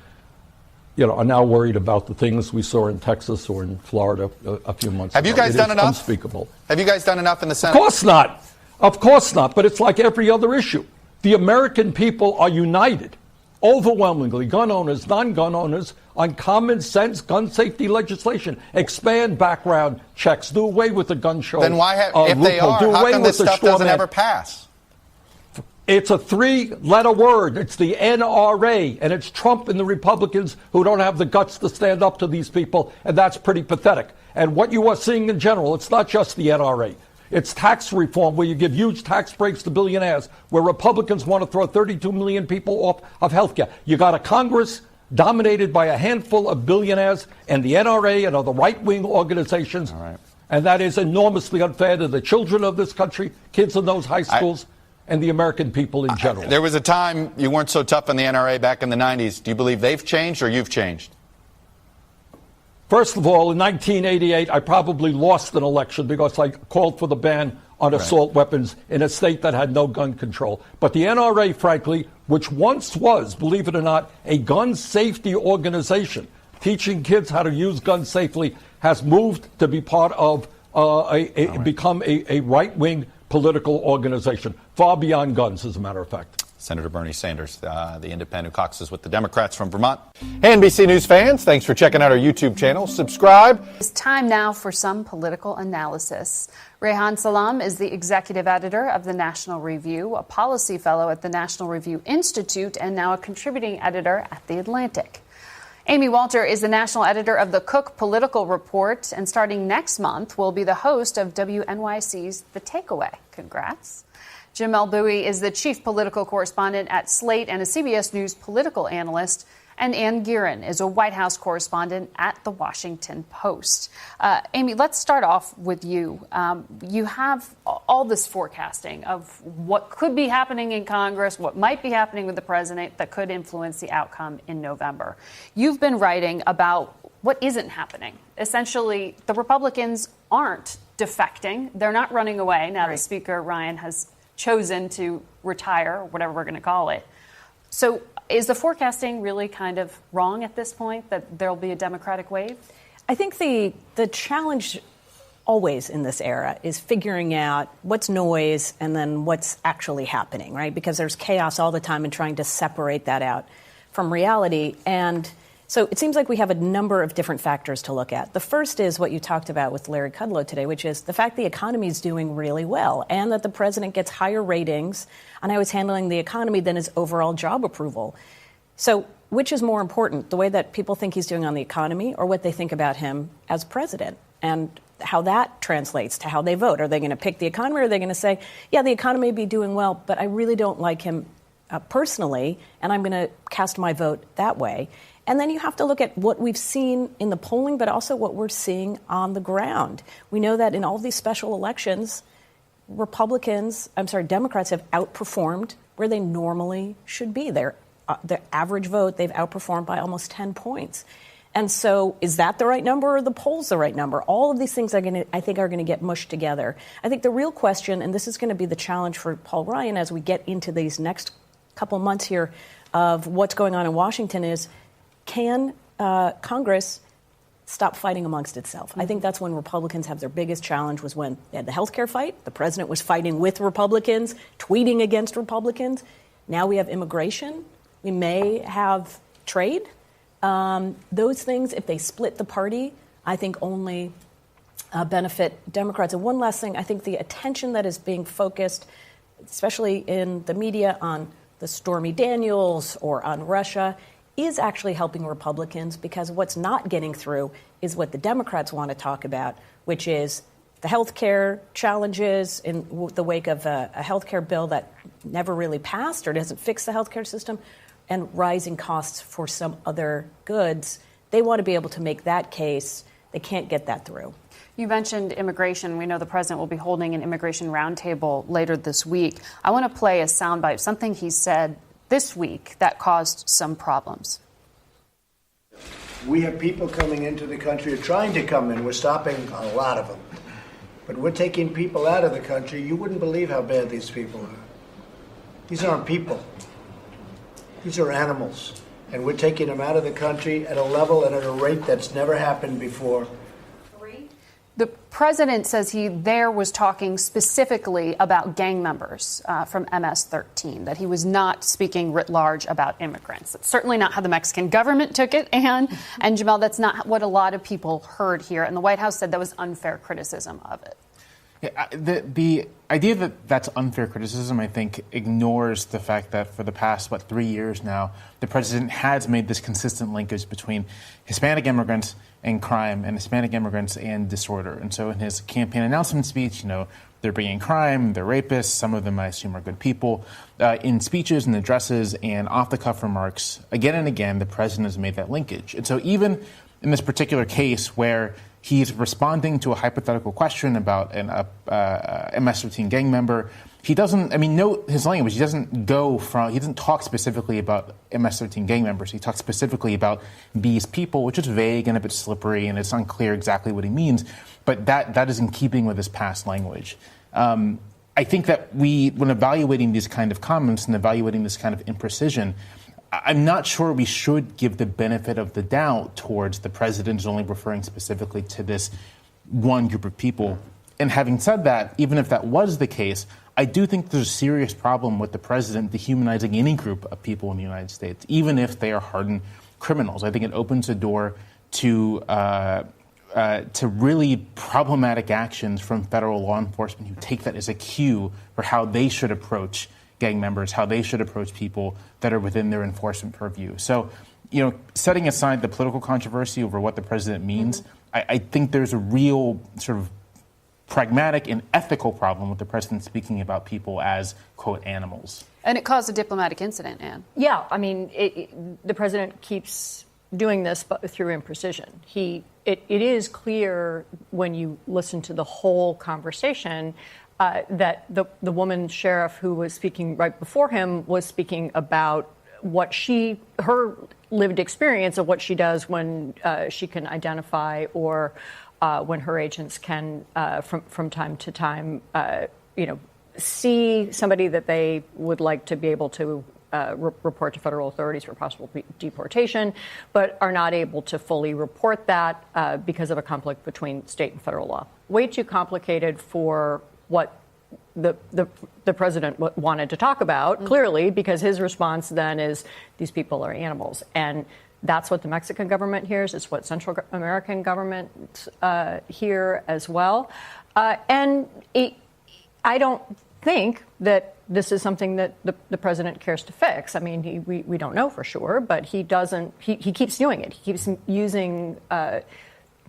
are now worried about the things we saw in Texas or in Florida a few months ago. Have you guys done enough? Unspeakable. Have you guys done enough in the Senate? Of course not. Of course not. But it's like every other issue. The American people are united, overwhelmingly, gun owners, non-gun owners, on common sense gun safety legislation. Expand background checks. Do away with the gun show. Then why, if they are, how come this stuff doesn't ever pass? It's a three-letter word. It's the NRA, and it's Trump and the Republicans who don't have the guts to stand up to these people, and that's pretty pathetic. And what you are seeing in general, it's not just the NRA. It's tax reform, where you give huge tax breaks to billionaires, where Republicans want to throw 32 million people off of health care. You got a Congress dominated by a handful of billionaires, and the NRA and other right-wing organizations, and that is enormously unfair to the children of this country, kids in those high schools, and the American people in general. There was a time you weren't so tough on the NRA back in the 90s. Do you believe they've changed or you've changed? First of all, in 1988, I probably lost an election because I called for the ban on assault weapons in a state that had no gun control. But the NRA, frankly, which once was, believe it or not, a gun safety organization teaching kids how to use guns safely, has moved to be part of become a right-wing political organization, far beyond guns, as a matter of fact. Senator Bernie Sanders, the independent who caucuses with the Democrats from Vermont. Hey, NBC News fans, thanks for checking out our YouTube channel. Subscribe. It's time now for some political analysis. Rehan Salam is the executive editor of the National Review, a policy fellow at the National Review Institute, and now a contributing editor at The Atlantic. Amy Walter is the national editor of the Cook Political Report, and starting next month will be the host of WNYC's The Takeaway. Congrats. Jamel Bowie is the chief political correspondent at Slate and a CBS News political analyst. And Ann Gearan is a White House correspondent at The Washington Post. Amy, let's start off with you. You have all this forecasting of what could be happening in Congress, what might be happening with the president that could influence the outcome in November. You've been writing about what isn't happening. Essentially, the Republicans aren't defecting. They're not running away now that Speaker Ryan has chosen to retire, or whatever we're going to call it. So is the forecasting really kind of wrong at this point, that there'll be a Democratic wave? I think the challenge always in this era is figuring out what's noise and then what's actually happening, right? Because there's chaos all the time and trying to separate that out from reality. And so it seems like we have a number of different factors to look at. The first is what you talked about with Larry Kudlow today, which is the fact the economy is doing really well and that the president gets higher ratings on how he's handling the economy than his overall job approval. So which is more important, the way that people think he's doing on the economy or what they think about him as president, and how that translates to how they vote? Are they going to pick the economy, or are they going to say, yeah, the economy may be doing well, but I really don't like him personally, and I'm going to cast my vote that way? And then you have to look at what we've seen in the polling, but also what we're seeing on the ground. We know that in all of these special elections, Democrats have outperformed where they normally should be. Their average vote, they've outperformed by almost 10 points. And so is that the right number, or the polls the right number? All of these things I think are going to get mushed together. I think the real question, and this is going to be the challenge for Paul Ryan as we get into these next couple months here of what's going on in Washington, is can Congress stop fighting amongst itself? I think that's when Republicans have their biggest challenge, was when they had the health care fight. The president was fighting with Republicans, tweeting against Republicans. Now we have immigration. We may have trade. Those things, if they split the party, I think only benefit Democrats. And one last thing, I think the attention that is being focused, especially in the media, on the Stormy Daniels or on Russia, is actually helping Republicans, because what's not getting through is what the Democrats want to talk about, which is the health care challenges in the wake of a health care bill that never really passed or doesn't fix the health care system, and rising costs for some other goods. They want to be able to make that case. They can't get that through. You mentioned immigration. We know the president will be holding an immigration roundtable later this week. I want to play a soundbite, something he said this week that caused some problems. We have people coming into the country, or trying to come in. We're stopping a lot of them. But we're taking people out of the country. You wouldn't believe how bad these people are. These aren't people. These are animals. And we're taking them out of the country at a level and at a rate that's never happened before. The president says he was talking specifically about gang members from MS-13, that he was not speaking writ large about immigrants. That's certainly not how the Mexican government took it, and Jamel, that's not what a lot of people heard here. And the White House said that was unfair criticism of it. Yeah, the idea that that's unfair criticism, I think, ignores the fact that for the past, 3 years now, the president has made this consistent linkage between Hispanic immigrants and crime, and Hispanic immigrants and disorder. And so in his campaign announcement speech, they're bringing crime, they're rapists, some of them I assume are good people. In speeches and addresses and off-the-cuff remarks, again and again, the president has made that linkage. And so even in this particular case where he's responding to a hypothetical question about an MS-13 gang member, he doesn't, note his language. He doesn't talk specifically about MS-13 gang members. He talks specifically about these people, which is vague and a bit slippery, and it's unclear exactly what he means. But that is in keeping with his past language. I think that when evaluating these kind of comments and evaluating this kind of imprecision, I'm not sure we should give the benefit of the doubt towards the president only referring specifically to this one group of people. And having said that, even if that was the case, I do think there's a serious problem with the president dehumanizing any group of people in the United States, even if they are hardened criminals. I think it opens the door to really problematic actions from federal law enforcement who take that as a cue for how they should approach gang members, how they should approach people that are within their enforcement purview. So, setting aside the political controversy over what the president means, I think there's a real sort of pragmatic and ethical problem with the president speaking about people as, quote, animals. And it caused a diplomatic incident, Anne. Yeah, I mean, the president keeps doing this through imprecision. It is clear when you listen to the whole conversation that the woman sheriff who was speaking right before him was speaking about her lived experience of what she does when she can identify or when her agents can, from time to time, see somebody that they would like to be able to report to federal authorities for possible deportation, but are not able to fully report that because of a conflict between state and federal law. Way too complicated for what the president wanted to talk about, clearly, because his response then is these people are animals. And that's what the Mexican government hears. It's what Central American governments hear as well. And I don't think that this is something that the president cares to fix. I mean, we don't know for sure, but he doesn't. He keeps doing it. He keeps using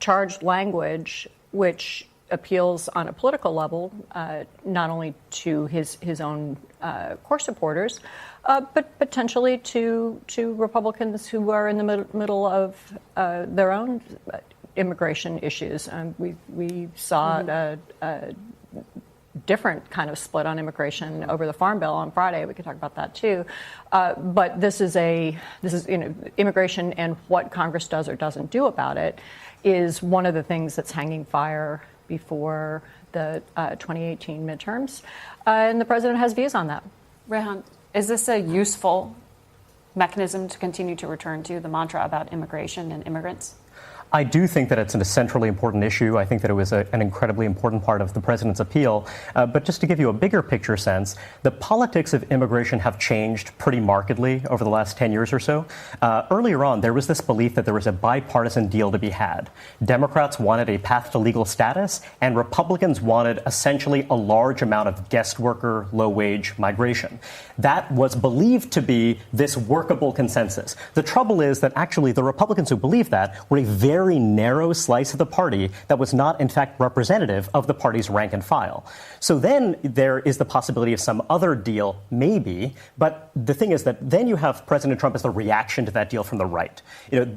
charged language, which appeals on a political level, not only to his own core supporters, but potentially to Republicans who are in the middle of their own immigration issues. We saw a different kind of split on immigration over the Farm Bill on Friday. We could talk about that too. But this is immigration and what Congress does or doesn't do about it is one of the things that's hanging fire before the 2018 midterms. And the president has views on that. Rehan, is this a useful mechanism to continue to return to, the mantra about immigration and immigrants? I do think that it's a centrally important issue. I think that it was an incredibly important part of the president's appeal. But just to give you a bigger picture sense, the politics of immigration have changed pretty markedly over the last 10 years or so. Earlier on, there was this belief that there was a bipartisan deal to be had. Democrats wanted a path to legal status, and Republicans wanted essentially a large amount of guest worker, low-wage migration. That was believed to be this workable consensus. The trouble is that actually the Republicans who believed that were a very narrow slice of the party that was not, in fact, representative of the party's rank and file. So then there is the possibility of some other deal, maybe. But the thing is that then you have President Trump as the reaction to that deal from the right.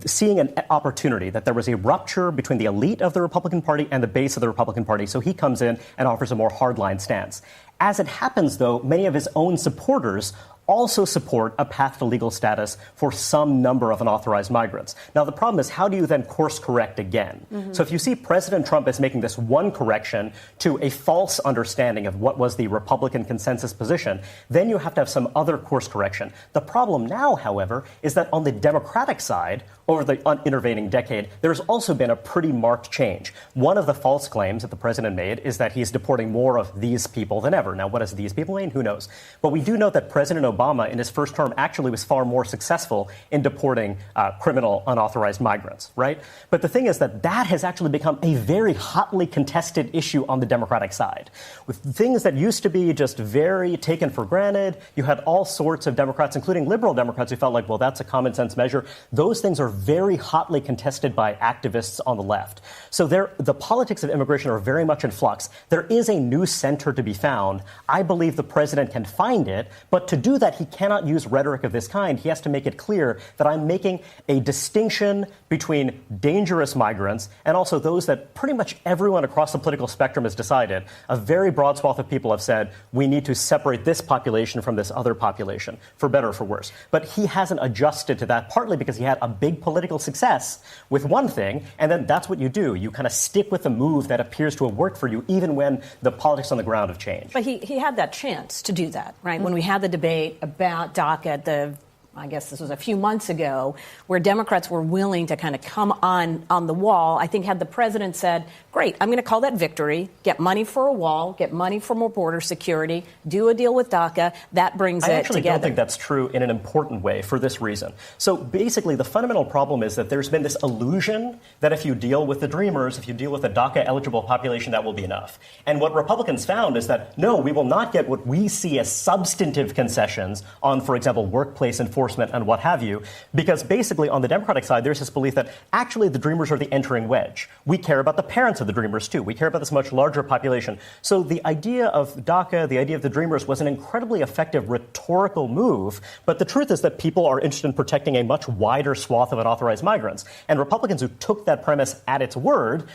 Seeing an opportunity that there was a rupture between the elite of the Republican Party and the base of the Republican Party. So he comes in and offers a more hardline stance. As it happens, though, many of his own supporters also support a path to legal status for some number of unauthorized migrants. Now, the problem is, how do you then course correct again? Mm-hmm. So if you see President Trump as making this one correction to a false understanding of what was the Republican consensus position, then you have to have some other course correction. The problem now, however, is that on the Democratic side, over the intervening decade, there's also been a pretty marked change. One of the false claims that the president made is that he's deporting more of these people than ever. Now, what does these people mean? Who knows? But we do know that President Obama, in his first term, actually was far more successful in deporting criminal unauthorized migrants, right? But the thing is that has actually become a very hotly contested issue on the Democratic side. With things that used to be just very taken for granted, you had all sorts of Democrats, including liberal Democrats, who felt like, well, that's a common sense measure. Those things are very hotly contested by activists on the left. So the politics of immigration are very much in flux. There is a new center to be found. I believe the president can find it, but to do that, he cannot use rhetoric of this kind. He has to make it clear that I'm making a distinction between dangerous migrants and also those that pretty much everyone across the political spectrum has decided. A very broad swath of people have said we need to separate this population from this other population, for better or for worse. But he hasn't adjusted to that, partly because he had a big political success with one thing, and then that's what you do. You kind of stick with the move that appears to have worked for you, even when the politics on the ground have changed. But he had that chance to do that, right? Mm-hmm. When we had the debate about DACA, the I guess this was a few months ago, where Democrats were willing to kind of come on the wall. I think had the president said, great, I'm going to call that victory, get money for a wall, get money for more border security, do a deal with DACA, that brings it together. I actually don't think that's true in an important way for this reason. So basically, the fundamental problem is that there's been this illusion that if you deal with the Dreamers, if you deal with the DACA-eligible population, that will be enough. And what Republicans found is that, no, we will not get what we see as substantive concessions on, for example, workplace enforcement and what have you, because basically on the Democratic side, there's this belief that actually the Dreamers are the entering wedge. We care about the parents of the Dreamers, too. We care about this much larger population. So the idea of DACA, the idea of the Dreamers, was an incredibly effective rhetorical move, but the truth is that people are interested in protecting a much wider swath of unauthorized migrants. And Republicans who took that premise at its word,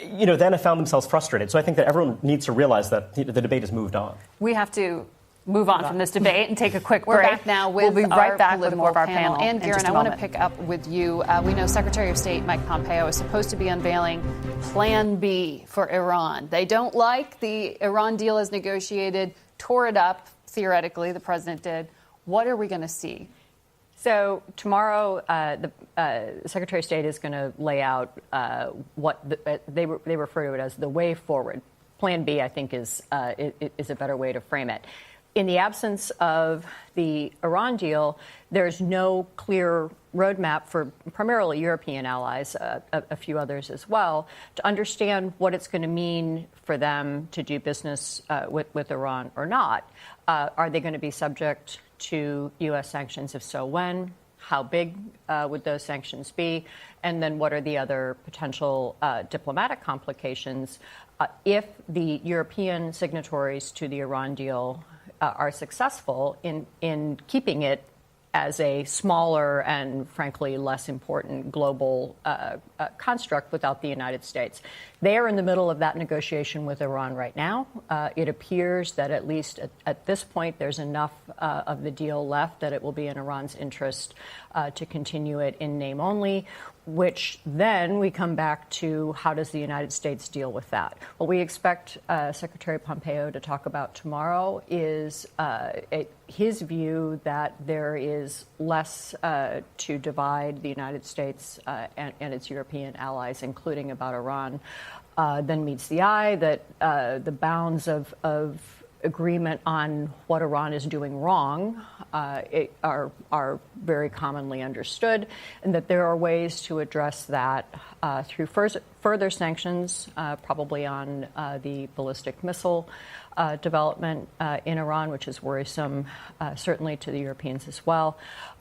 then have found themselves frustrated. So I think that everyone needs to realize that the debate has moved on. We have to move on from this debate and take a quick We're break. Back now with we'll be right back with more of our panel. And Garen, I want to pick up with you. We know Secretary of State Mike Pompeo is supposed to be unveiling Plan B for Iran. They don't like the Iran deal as negotiated, tore it up, theoretically, the president did. What are we going to see? So tomorrow, the Secretary of State is going to lay out what they refer to it as the way forward. Plan B, I think, is a better way to frame it. In the absence of the Iran deal, there's no clear roadmap for primarily European allies, a few others as well, to understand what it's going to mean for them to do business with Iran or not. Are they going to be subject to U.S. sanctions? If so, when? How big would those sanctions be? And then what are the other potential diplomatic complications if the European signatories to the Iran deal are successful in keeping it as a smaller and, frankly, less important global construct without the United States. They are in the middle of that negotiation with Iran right now. It appears that at least at this point there's enough of the deal left that it will be in Iran's interest to continue it in name only, which then we come back to how does the United States deal with that? What we expect Secretary Pompeo to talk about tomorrow is his view that there is less to divide the United States and its European allies, including about Iran, than meets the eye, that the bounds of agreement on what Iran is doing wrong are very commonly understood, and that there are ways to address that through further sanctions, probably on the ballistic missile development in Iran, which is worrisome, certainly to the Europeans as well.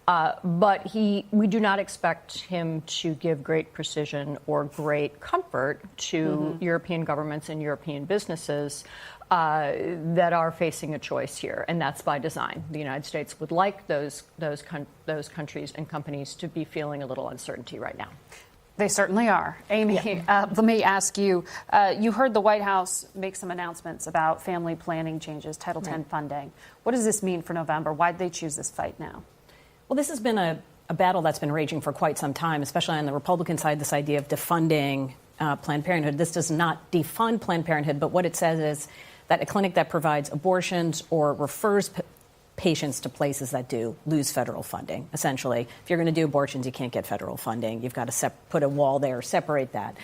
But we do not expect him to give great precision or great comfort to European governments and European businesses that are facing a choice here, and that's by design. The United States would like those countries and companies to be feeling a little uncertainty right now. They certainly are. Amy, let me ask you, you heard the White House make some announcements about family planning changes, Title X funding. What does this mean for November? Why did they choose this fight now? Well, this has been a battle that's been raging for quite some time, especially on the Republican side, this idea of defunding Planned Parenthood. This does not defund Planned Parenthood, but what it says is that a clinic that provides abortions or refers patients to places that do lose federal funding. Essentially, if you're going to do abortions, you can't get federal funding. You've got to put a wall there, separate that.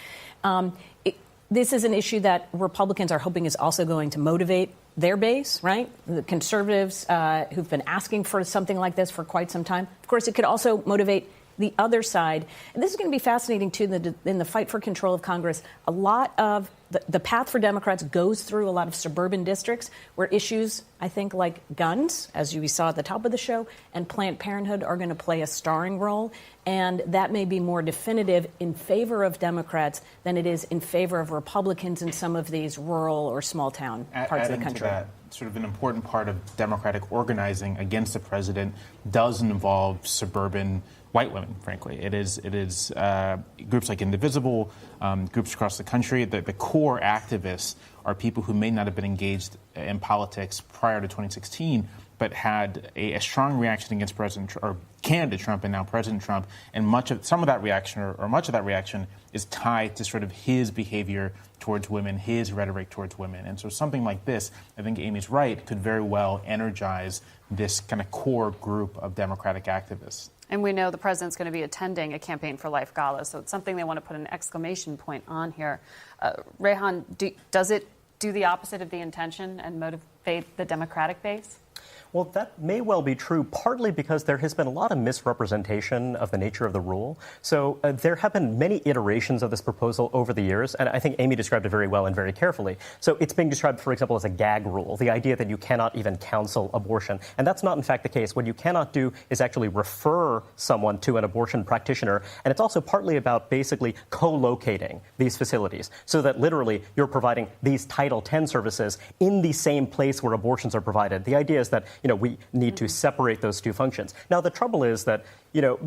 This is an issue that Republicans are hoping is also going to motivate their base, right? The conservatives who've been asking for something like this for quite some time. Of course, it could also motivate the other side. And this is going to be fascinating, too, in the fight for control of Congress. A lot of the path for Democrats goes through a lot of suburban districts where issues, I think, like guns, as we saw at the top of the show, and Planned Parenthood are going to play a starring role. And that may be more definitive in favor of Democrats than it is in favor of Republicans in some of these rural or small town parts of the country. To that, sort of an important part of Democratic organizing against the president does involve suburban white women, frankly. It is groups like Indivisible, groups across the country. The core activists are people who may not have been engaged in politics prior to 2016, but had a strong reaction against candidate Trump and now President Trump, and much of that reaction is tied to sort of his behavior towards women, his rhetoric towards women. And so something like this, I think Amy's right, could very well energize this kind of core group of Democratic activists. And we know the president's going to be attending a Campaign for Life gala, so it's something they want to put an exclamation point on here. Rehan, does it do the opposite of the intention and motivate the Democratic base? Well, that may well be true, partly because there has been a lot of misrepresentation of the nature of the rule. So there have been many iterations of this proposal over the years, and I think Amy described it very well and very carefully. So it's being described, for example, as a gag rule, the idea that you cannot even counsel abortion. And that's not, in fact, the case. What you cannot do is actually refer someone to an abortion practitioner. And it's also partly about basically co-locating these facilities so that literally you're providing these Title X services in the same place where abortions are provided. The idea is that we need to separate those two functions. Now, the trouble is that,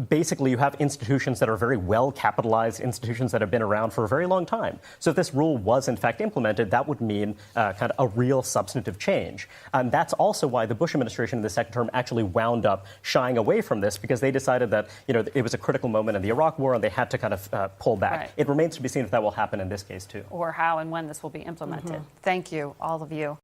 basically you have institutions that are very well capitalized, institutions that have been around for a very long time. So if this rule was in fact implemented, that would mean kind of a real substantive change. And that's also why the Bush administration in the second term actually wound up shying away from this, because they decided that, it was a critical moment in the Iraq War and they had to kind of pull back. Right. It remains to be seen if that will happen in this case, too. Or how and when this will be implemented. Thank you, all of you.